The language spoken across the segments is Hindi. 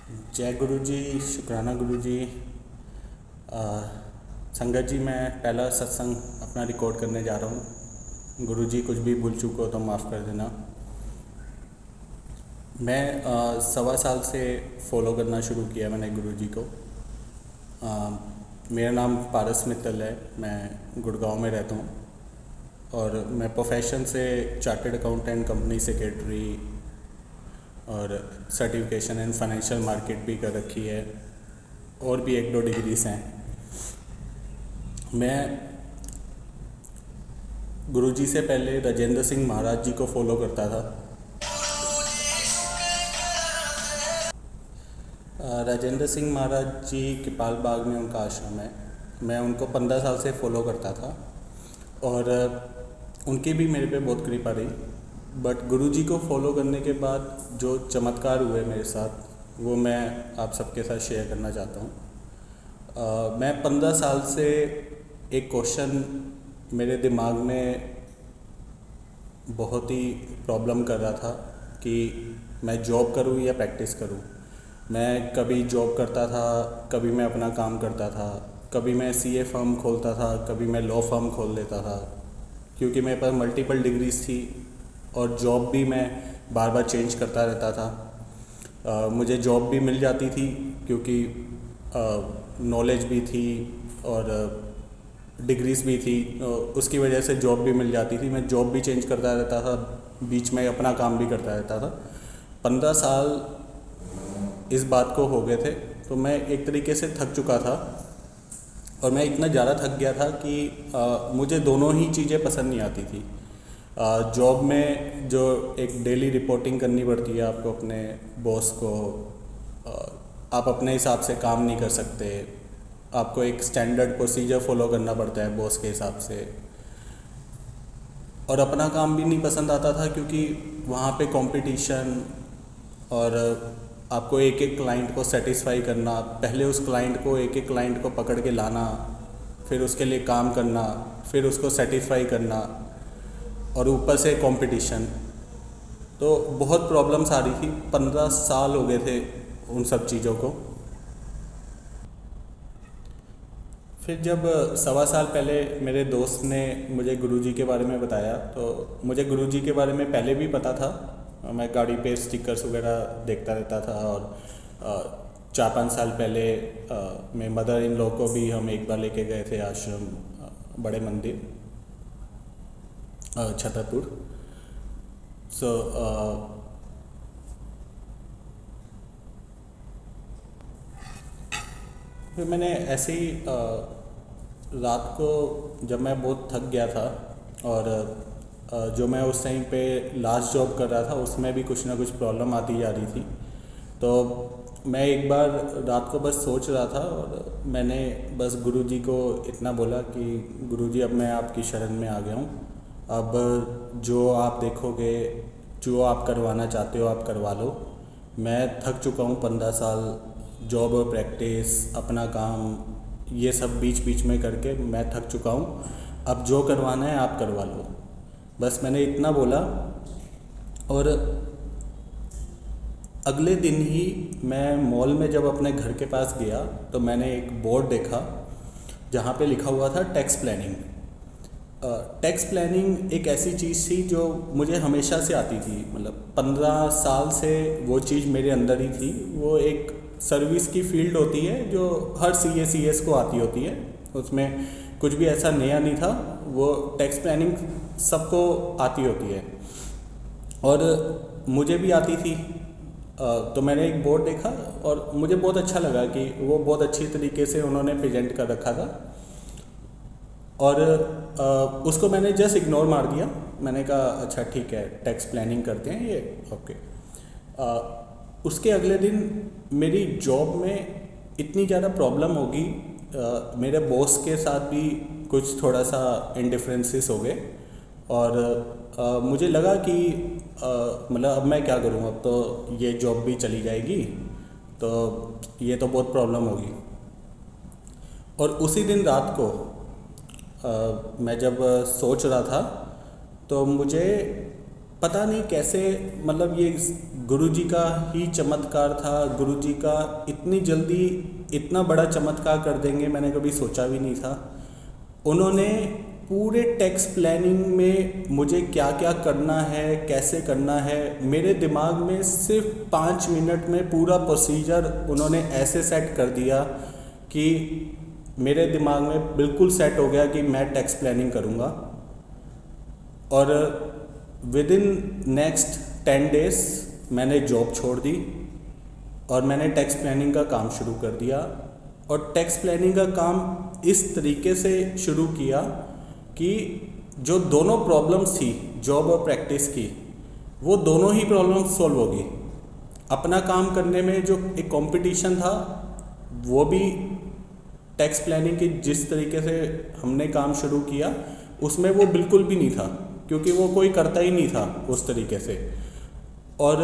जय गुरु जी, शुक्राना गुरु जी। संगत जी, मैं पहला सत्संग अपना रिकॉर्ड करने जा रहा हूँ। गुरु जी कुछ भी भूल चूको तो माफ़ कर देना। मैं 1.25 साल से फॉलो करना शुरू किया मैंने गुरु जी को। मेरा नाम पारस मित्तल है, मैं गुड़गांव में रहता हूँ और मैं प्रोफेशन से चार्टर्ड अकाउंटेंट, कंपनी सेक्रेटरी और सर्टिफिकेशन इन फाइनेंशियल मार्केट भी कर रखी है और भी 1-2 डिग्रीज हैं। मैं गुरुजी से पहले राजेंद्र सिंह महाराज जी को फॉलो करता था। राजेंद्र सिंह महाराज जी कृपाल बाग में उनका आश्रम है। मैं उनको 15 साल से फॉलो करता था और उनकी भी मेरे पे बहुत कृपा रही। बट गुरुजी को फॉलो करने के बाद जो चमत्कार हुए मेरे साथ, वो मैं आप सबके साथ शेयर करना चाहता हूँ। मैं 15 साल से एक क्वेश्चन मेरे दिमाग में बहुत ही प्रॉब्लम कर रहा था कि मैं जॉब करूँ या प्रैक्टिस करूँ। मैं कभी जॉब करता था, कभी मैं अपना काम करता था, कभी मैं सीए फर्म खोलता था, कभी मैं लॉ फर्म खोल लेता था, क्योंकि मेरे पास मल्टीपल डिग्रीज थी और जॉब भी मैं बार बार चेंज करता रहता था। मुझे जॉब भी मिल जाती थी क्योंकि नॉलेज भी थी और डिग्रीज भी थी, उसकी वजह से जॉब भी मिल जाती थी। मैं जॉब भी चेंज करता रहता था, बीच में अपना काम भी करता रहता था। 15 साल इस बात को हो गए थे, तो मैं एक तरीके से थक चुका था और मैं इतना ज़्यादा थक गया था कि मुझे दोनों ही चीज़ें पसंद नहीं आती थी। जॉब में जो एक डेली रिपोर्टिंग करनी पड़ती है आपको अपने बॉस को, आप अपने हिसाब से काम नहीं कर सकते, आपको एक स्टैंडर्ड प्रोसीजर फॉलो करना पड़ता है बॉस के हिसाब से। और अपना काम भी नहीं पसंद आता था क्योंकि वहाँ पे कंपटीशन और आपको एक एक क्लाइंट को सेटिस्फाई करना, पहले उस क्लाइंट को एक एक क्लाइंट को पकड़ के लाना, फिर उसके लिए काम करना, फिर उसको सेटिस्फाई करना और ऊपर से कंपटीशन। तो बहुत प्रॉब्लम्स आ रही थी। 15 साल हो गए थे उन सब चीज़ों को। फिर जब 1.25 साल पहले मेरे दोस्त ने मुझे गुरुजी के बारे में बताया, तो मुझे गुरुजी के बारे में पहले भी पता था। मैं गाड़ी पे स्टिकर्स वगैरह देखता रहता था और 4-5 साल पहले मेरे मदर इन लॉ को भी हम एक बार लेके गए थे आश्रम, बड़े मंदिर छतरपुर। फिर मैंने ऐसे ही रात को जब मैं बहुत थक गया था और जो मैं उस टाइम पे लास्ट जॉब कर रहा था उसमें भी कुछ ना कुछ प्रॉब्लम आती जा रही थी, तो मैं एक बार रात को बस सोच रहा था और मैंने बस गुरुजी को इतना बोला कि गुरुजी अब मैं आपकी शरण में आ गया हूँ। अब जो आप देखोगे, जो आप करवाना चाहते हो आप करवा लो। मैं थक चुका हूँ 15 साल जॉब और प्रैक्टिस, अपना काम, ये सब बीच बीच में करके मैं थक चुका हूँ। अब जो करवाना है आप करवा लो। बस मैंने इतना बोला और अगले दिन ही मैं मॉल में जब अपने घर के पास गया तो मैंने एक बोर्ड देखा जहाँ पे लिखा हुआ था टैक्स प्लानिंग। टैक्स प्लानिंग एक ऐसी चीज़ थी जो मुझे हमेशा से आती थी, मतलब 15 साल से वो चीज़ मेरे अंदर ही थी। वो एक सर्विस की फील्ड होती है जो हर CS को आती होती है, उसमें कुछ भी ऐसा नया नहीं था। वो टैक्स प्लानिंग सबको आती होती है और मुझे भी आती थी। तो मैंने एक बोर्ड देखा और मुझे बहुत अच्छा लगा कि वो बहुत अच्छी तरीके से उन्होंने प्रेजेंट कर रखा था और उसको मैंने जस्ट इग्नोर मार दिया। मैंने कहा अच्छा ठीक है, टैक्स प्लानिंग करते हैं ये, ओके। उसके अगले दिन मेरी जॉब में इतनी ज़्यादा प्रॉब्लम होगी, मेरे बॉस के साथ भी कुछ थोड़ा सा इंडिफरेंसेस हो गए और मुझे लगा कि मतलब अब मैं क्या करूँ, अब तो ये जॉब भी चली जाएगी, तो ये तो बहुत प्रॉब्लम होगी। और उसी दिन रात को मैं जब सोच रहा था तो मुझे पता नहीं कैसे, मतलब ये गुरुजी का ही चमत्कार था। गुरुजी का इतनी जल्दी इतना बड़ा चमत्कार कर देंगे मैंने कभी सोचा भी नहीं था। उन्होंने पूरे टैक्स प्लानिंग में मुझे क्या क्या करना है, कैसे करना है, मेरे दिमाग में सिर्फ 5 मिनट में पूरा प्रोसीजर उन्होंने ऐसे सेट कर दिया कि मेरे दिमाग में बिल्कुल सेट हो गया कि मैं टैक्स प्लानिंग करूँगा। और विद इन नेक्स्ट 10 डेज़ मैंने जॉब छोड़ दी और मैंने टैक्स प्लानिंग का काम शुरू कर दिया। और टैक्स प्लानिंग का काम इस तरीके से शुरू किया कि जो दोनों प्रॉब्लम्स थी जॉब और प्रैक्टिस की, वो दोनों ही प्रॉब्लम्स सॉल्व होगी। अपना काम करने में जो एक कंपटीशन था वो भी टैक्स प्लानिंग की जिस तरीके से हमने काम शुरू किया उसमें वो बिल्कुल भी नहीं था, क्योंकि वो कोई करता ही नहीं था उस तरीके से। और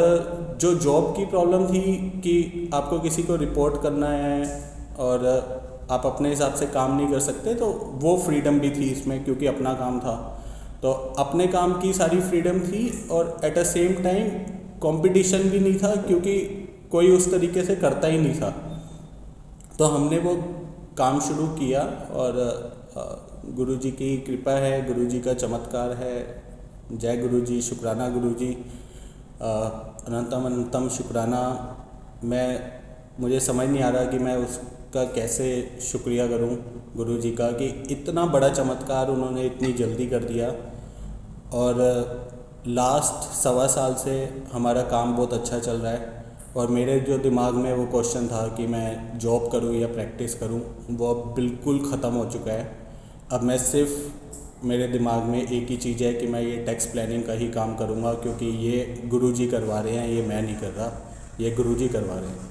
जो जॉब की प्रॉब्लम थी कि आपको किसी को रिपोर्ट करना है और आप अपने हिसाब से काम नहीं कर सकते, तो वो फ्रीडम भी थी इसमें क्योंकि अपना काम था। तो अपने काम की सारी फ्रीडम थी और at a same time competition भी नहीं था क्योंकि कोई उस तरीके से करता ही नहीं था। तो हमने वो काम शुरू किया और गुरुजी की कृपा है, गुरुजी का चमत्कार है। जय गुरुजी, शुक्राना गुरुजी, अनंतम अनंतम शुक्राना। मुझे समझ नहीं आ रहा कि मैं उसका कैसे शुक्रिया करूं गुरुजी का कि इतना बड़ा चमत्कार उन्होंने इतनी जल्दी कर दिया। और लास्ट 1.25 साल से हमारा काम बहुत अच्छा चल रहा है। और मेरे जो दिमाग में वो क्वेश्चन था कि मैं जॉब करूं या प्रैक्टिस करूं, वो अब बिल्कुल ख़त्म हो चुका है। अब मैं सिर्फ मेरे दिमाग में एक ही चीज़ है कि मैं ये टैक्स प्लानिंग का ही काम करूंगा, क्योंकि ये गुरुजी करवा रहे हैं, ये मैं नहीं कर रहा, ये गुरुजी करवा रहे हैं।